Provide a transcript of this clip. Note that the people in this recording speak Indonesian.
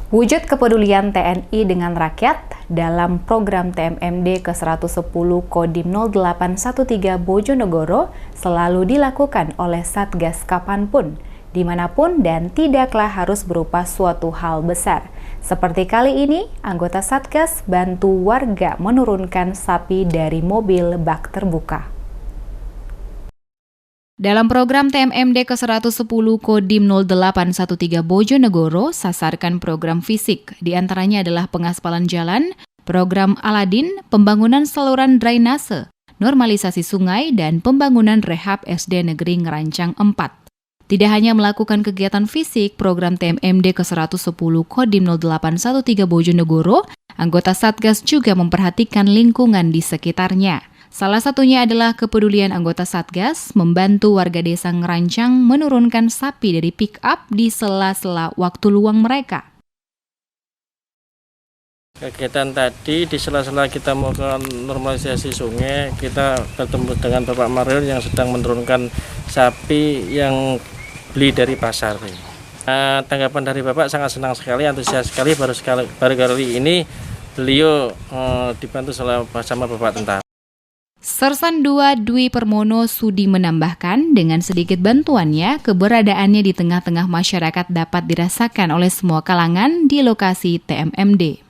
Wujud kepedulian TNI dengan rakyat dalam program TMMD ke-110 Kodim 0813 Bojonegoro selalu dilakukan oleh Satgas kapanpun, dimanapun dan tidaklah harus berupa suatu hal besar. Seperti kali ini, anggota Satgas bantu warga menurunkan sapi dari mobil bak terbuka. Dalam program TMMD ke-110 Kodim 0813 Bojonegoro, sasarkan program fisik, diantaranya adalah pengaspalan jalan, program Aladin, pembangunan saluran drainase, normalisasi sungai, dan pembangunan rehab SD Negeri Ngerancang 4. Tidak hanya melakukan kegiatan fisik, program TMMD ke-110 Kodim 0813 Bojonegoro, anggota Satgas juga memperhatikan lingkungan di sekitarnya. Salah satunya adalah kepedulian anggota Satgas membantu warga desa Ngerancang menurunkan sapi dari pick-up di sela-sela waktu luang mereka. Kegiatan tadi di sela-sela kita melakukan normalisasi sungai, kita bertemu dengan Bapak Mario yang sedang menurunkan sapi yang beli dari pasar. Tanggapan dari Bapak sangat senang sekali, antusias sekali, baru kali ini beliau dibantu sama Bapak Tentara. Sersan II Dwi Permono Sudi menambahkan, dengan sedikit bantuannya, keberadaannya di tengah-tengah masyarakat dapat dirasakan oleh semua kalangan di lokasi TMMD.